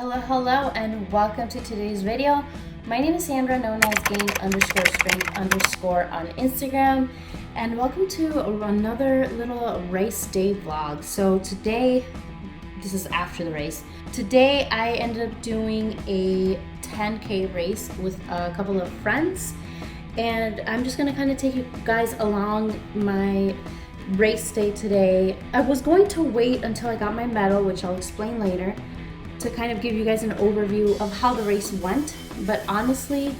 Hello, and welcome to today's video. My name is Sandra, known as gain_strength_ on Instagram, and welcome to another little race day vlog. So today, this is after the race. Today I ended up doing a 10K race with a couple of friends, and I'm just gonna kind of take you guys along my race day today. I was going to wait until I got my medal, which I'll explain later, to kind of give you guys an overview of how the race went, but honestly,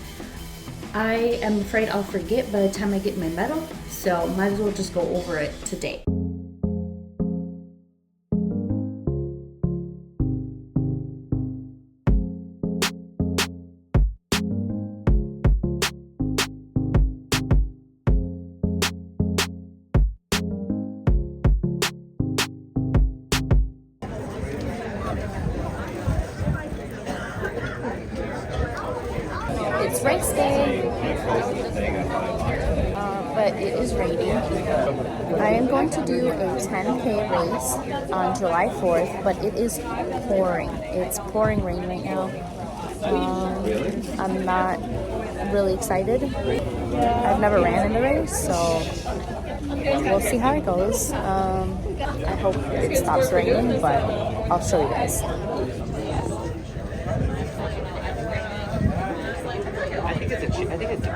I am afraid I'll forget by the time I get my medal, so might as well just go over it today. It's race day, but it is raining. I am going to do a 10K race on July 4th, but it is pouring. It's pouring rain right now. I'm not really excited. I've never ran in the race, so we'll see how it goes. I hope it stops raining, but I'll show you guys. I think it's a chip. I think it's.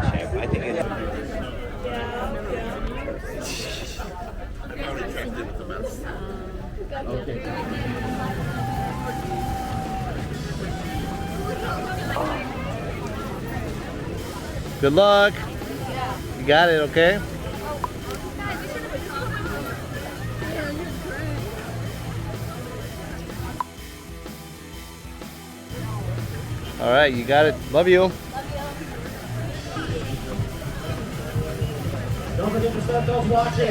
Good luck. You got it, okay? All right, you got it. Love you. Don't forget to start those watching.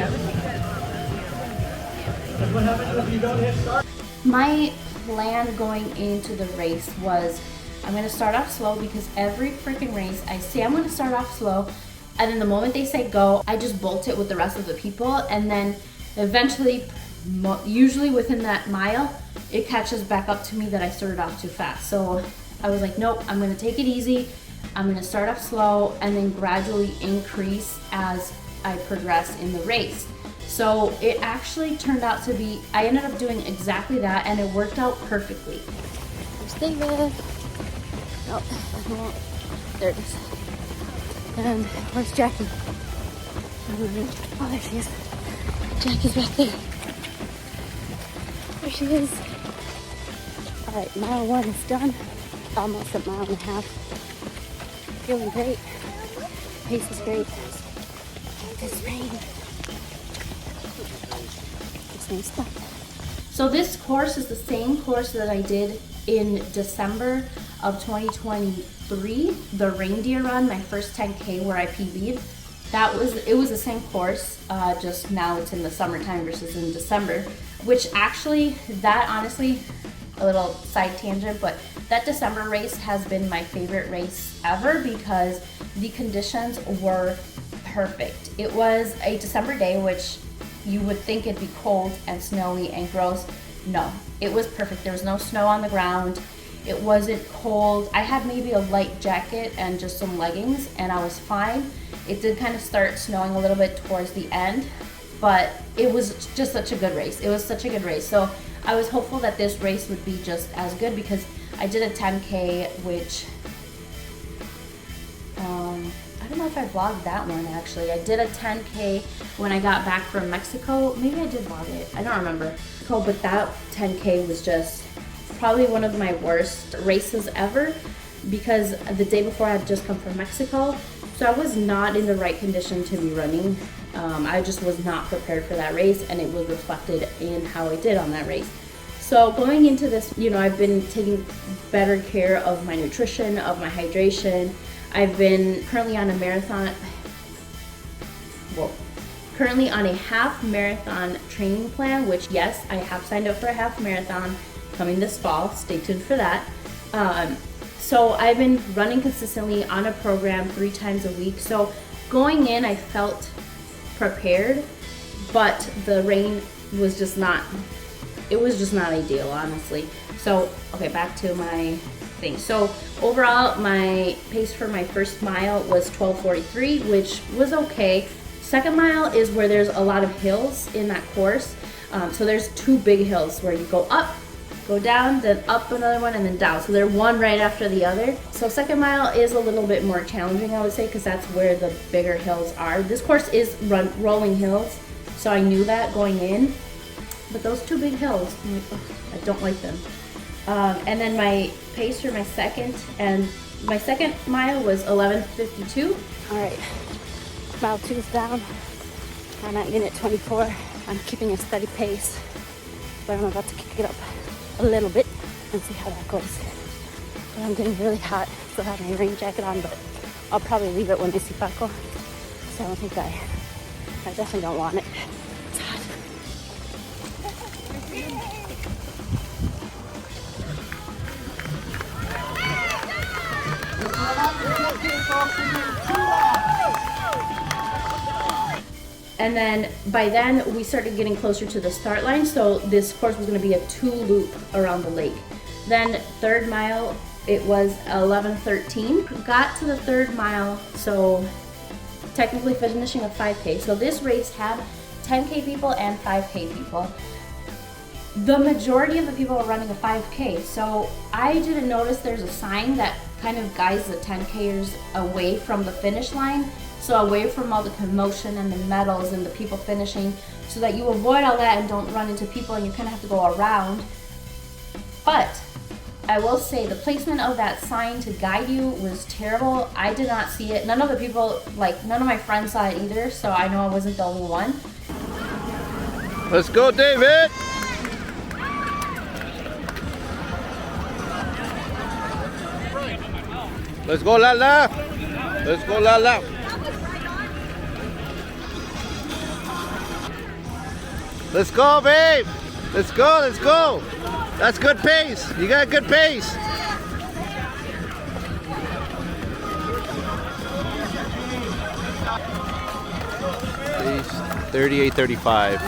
That's what happens if you don't hit start. My plan going into the race was I'm going to start off slow, because every freaking race I say I'm going to start off slow, and then the moment they say go, I just bolt it with the rest of the people, and then eventually, usually within that mile, it catches back up to me that I started off too fast. So I was like, nope, I'm going to take it easy. I'm going to start off slow and then gradually increase as I progress in the race. So it actually turned out to be, I ended up doing exactly that, and it worked out perfectly. There's David. Oh, I won't. There it is. And where's Jackie? Oh, there she is. Jackie's back there. There she is. All right, mile 1 is done. Almost a mile and a half. Feeling great. Pace is great. This rain. This rain stuff. So this course is the same course that I did in December of 2023, the reindeer run, my first 10K where I PB'd. It was the same course, just now it's in the summertime versus in December, which actually, that honestly, a little side tangent, but that December race has been my favorite race ever because the conditions were perfect. It was a December day, which you would think it'd be cold and snowy and gross. No, it was perfect. There was no snow on the ground. It wasn't cold. I had maybe a light jacket and just some leggings, and I was fine. It did kind of start snowing a little bit towards the end, but it was just such a good race. It was such a good race. So I was hopeful that this race would be just as good, because I did a 10K, which, I don't know if I vlogged that one actually. I did a 10K when I got back from Mexico. Maybe I did vlog it, I don't remember. But that 10K was just probably one of my worst races ever, because the day before I had just come from Mexico. So I was not in the right condition to be running. I just was not prepared for that race, and it was reflected in how I did on that race. So going into this, I've been taking better care of my nutrition, of my hydration. I've been currently on a half marathon training plan, which yes, I have signed up for a half marathon coming this fall. Stay tuned for that. So I've been running consistently on a program 3 times a week. So going in, I felt prepared, but the rain was just not, it was just not ideal, honestly. So, okay, back to my thing. So overall, my pace for my first mile was 12:43, which was okay. Second mile is where there's a lot of hills in that course. So there's two big hills where you go up, go down, then up another one, and then down. So they're one right after the other. So second mile is a little bit more challenging, I would say, because that's where the bigger hills are. This course is rolling hills, so I knew that going in. But those two big hills, I'm like, oh, I don't like them. And then my pace for my second mile was 11:52. All right, mile 2 is down. I'm at minute 24. I'm keeping a steady pace, but I'm about to kick it up a little bit and see how that goes. But I'm getting really hot, still have my rain jacket on, but I'll probably leave it when I see Paco. So I don't think I definitely don't want it. It's hot. And then by then we started getting closer to the start line, so this course was going to be a 2-loop around the lake. Then third mile, it was 11:13. Got to the third mile, so technically finishing a 5K. So this race had 10K people and 5K people. The majority of the people were running a 5K, so I didn't notice there's a sign that kind of guides the 10Kers away from the finish line, so away from all the commotion and the medals and the people finishing, so that you avoid all that and don't run into people and you kind of have to go around. But I will say the placement of that sign to guide you was terrible. I did not see it. None of the people, none of my friends saw it either, so I know I wasn't the only one. Let's go, David! Let's go, Lala! Let's go, Lala! Let's go, babe! Let's go, let's go! That's good pace! You got good pace! Pace 38:35.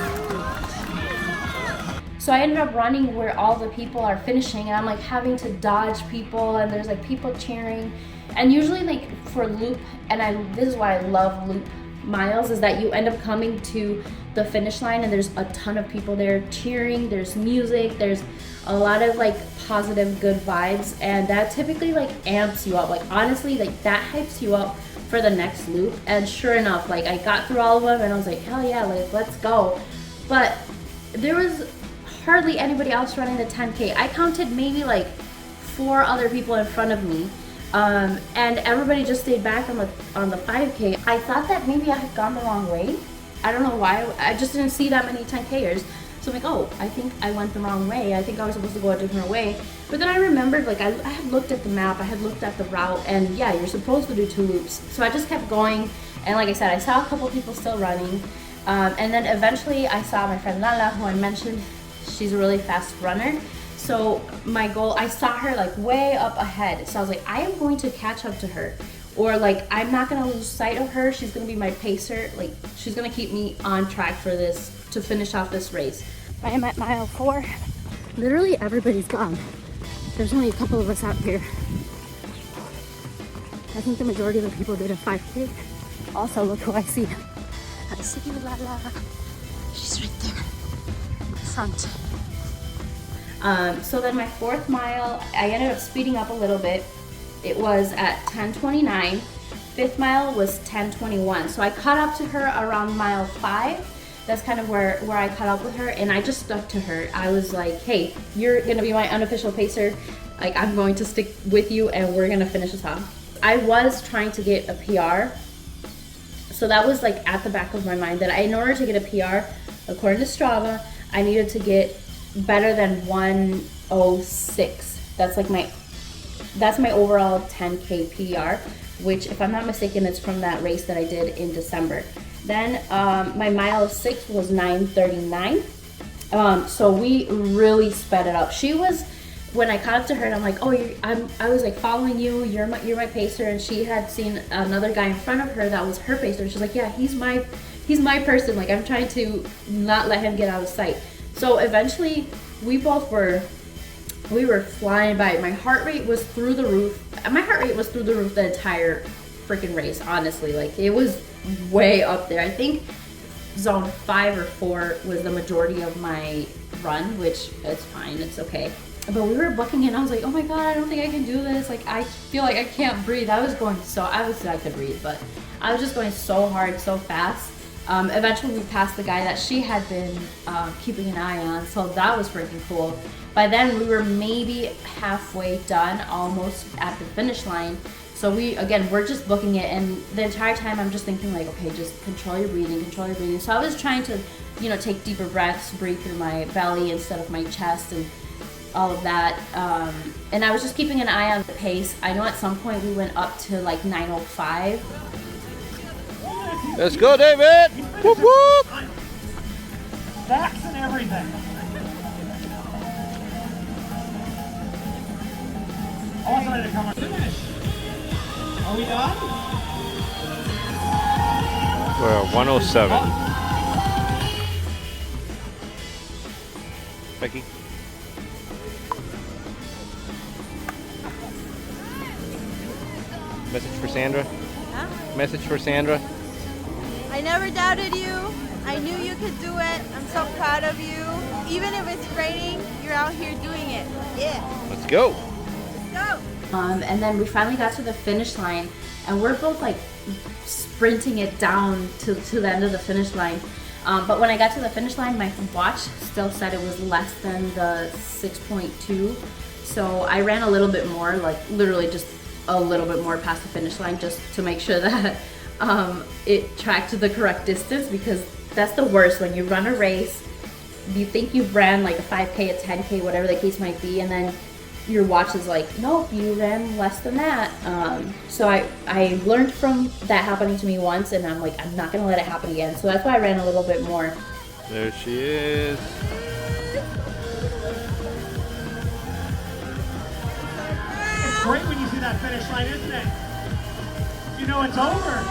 So I ended up running where all the people are finishing, and I'm like having to dodge people, and there's like people cheering. And usually like for loop, and this is why I love loop miles, is that you end up coming to the finish line and there's a ton of people there cheering, there's music, there's a lot of like positive good vibes, and that typically like amps you up. Like honestly, like that hypes you up for the next loop. And sure enough, like I got through all of them and I was like, hell yeah, like let's go. But there was hardly anybody else running the 10K. I counted maybe like 4 other people in front of me, and everybody just stayed back on the 5K. I thought that maybe I had gone the wrong way. I don't know why. I just didn't see that many 10Kers. So I'm like, oh, I think I went the wrong way. I think I was supposed to go a different way. But then I remembered, like I had looked at the map, I had looked at the route, and yeah, you're supposed to do 2 loops. So I just kept going, and like I said, I saw a couple people still running, and then eventually I saw my friend Lala, who I mentioned. She's a really fast runner. So my goal, I saw her like way up ahead. So I was like, I am going to catch up to her. Or like, I'm not gonna lose sight of her. She's gonna be my pacer. Like, she's gonna keep me on track for this, to finish off this race. I am at mile 4. Literally everybody's gone. There's only a couple of us out here. I think the majority of the people did a 5K. Also, look who I see. I see you, Lala. She's right there. Front. So then my 4th mile, I ended up speeding up a little bit. It was at 10:29. 5th mile was 10:21. So I caught up to her around mile 5. That's kind of where I caught up with her, and I just stuck to her. I was like, hey, you're gonna be my unofficial pacer. Like, I'm going to stick with you and we're gonna finish this off. I was trying to get a PR. So that was like at the back of my mind, that in order to get a PR, according to Strava, I needed to get better than 1:06. That's my overall 10K PR, which if I'm not mistaken, it's from that race that I did in December. Then my mile 6 was 9:39. So we really sped it up. She was, when I caught up to her and I'm like, oh, I was like following you, you're my pacer, and she had seen another guy in front of her that was her pacer, and she's like, yeah, he's my person, like I'm trying to not let him get out of sight. So eventually we both were We were flying by. My heart rate was through the roof. My heart rate was through the roof the entire freaking race, honestly. Like, it was way up there. I think zone 5 or 4 was the majority of my run, which is fine, it's okay. But we were booking it and I was like, oh my god, I don't think I can do this. Like, I feel like I can't breathe. I was going so, obviously I could breathe, but I was just going so hard, so fast. Eventually we passed the guy that she had been keeping an eye on, so that was freaking cool. By then we were maybe halfway done, almost at the finish line. So we're just booking it, and the entire time I'm just thinking like, okay, just control your breathing, control your breathing. So I was trying to, you know, take deeper breaths, breathe through my belly instead of my chest and all of that. And I was just keeping an eye on the pace. I know at some point we went up to like 9:05. Let's go, David! Whoop whoop! Facts and everything. Also, to come on. Finish. Are we done? We're at 107. Becky. Message for Sandra? Huh? Message for Sandra? I never doubted you. I knew you could do it. I'm so proud of you. Even if it's raining, you're out here doing it. Yeah. Let's go. Let's go. And then we finally got to the finish line, and we're both like sprinting it down to the end of the finish line. But when I got to the finish line, my watch still said it was less than the 6.2. So I ran a little bit more, like literally just a little bit more past the finish line, just to make sure that it tracked the correct distance, because that's the worst when you run a race. You think you've ran like a 5K, a 10K, whatever the case might be, and then your watch is like, nope, you ran less than that. So I learned from that happening to me once, and I'm like, I'm not gonna let it happen again. So that's why I ran a little bit more. There she is. It's great when you see that finish line, isn't it? You know it's over.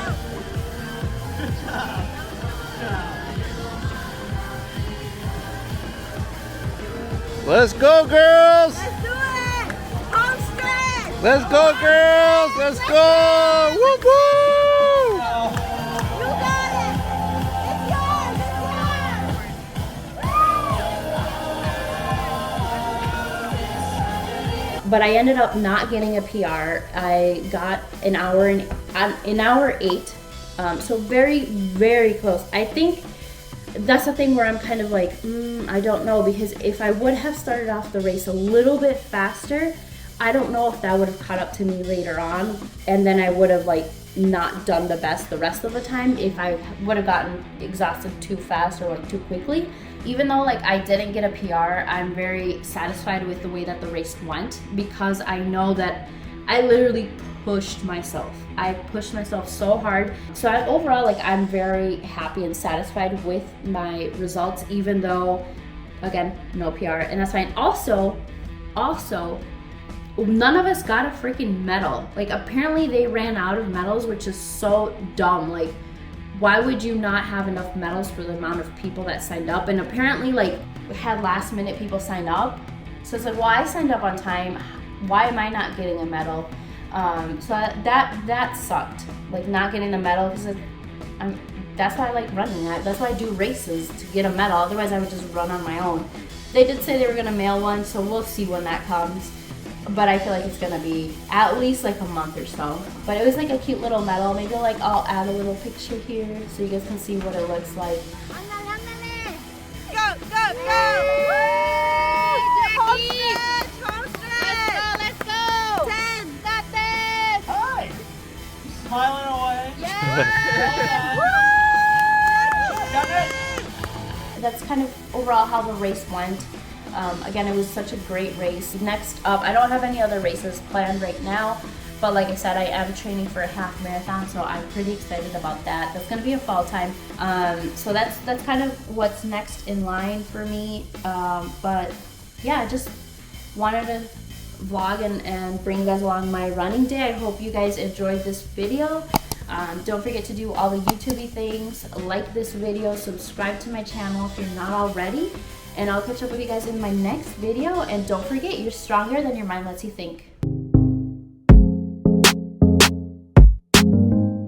Good job. Good job. Let's go, girls! Let's do it. Home stretch. Let's go, girls! Let's go! Whoop whoop! You got it. It's yours. It's yours. But I ended up not getting a PR. I got an hour 8. So very, very close. I think that's the thing where I'm kind of like, I don't know, because if I would have started off the race a little bit faster, I don't know if that would have caught up to me later on, and then I would have like not done the best the rest of the time if I would have gotten exhausted too fast or like too quickly. Even though like I didn't get a PR, I'm very satisfied with the way that the race went, because I know that I literally pushed myself. I pushed myself so hard. So overall, like, I'm very happy and satisfied with my results, even though, again, no PR, and that's fine. Also, none of us got a freaking medal. Like, apparently they ran out of medals, which is so dumb. Like, why would you not have enough medals for the amount of people that signed up? And apparently, like, we had last minute people sign up. So it's like, well, I signed up on time. Why am I not getting a medal? So that sucked, like not getting a medal, because that's why I like running. That's why I do races, to get a medal. Otherwise I would just run on my own. They did say they were gonna mail one, so we'll see when that comes. But I feel like it's gonna be at least like a month or so. But it was like a cute little medal. Maybe like I'll add a little picture here so you guys can see what it looks like. Go, go, go! Woo! Jackie! Home stretch! Let's go! 10! Got this! Hi! Smiling away. Yeah! Got it? That's kind of overall how the race went. Again, it was such a great race. Next up, I don't have any other races planned right now, but like I said, I am training for a half marathon, so I'm pretty excited about that. That's gonna be a fall time. So that's kind of what's next in line for me. But yeah, I just wanted to vlog and bring you guys along my running day. I hope you guys enjoyed this video. Don't forget to do all the YouTube-y things, like this video, subscribe to my channel if you're not already, And I'll catch up with you guys in my next video. And don't forget, you're stronger than your mind lets you think.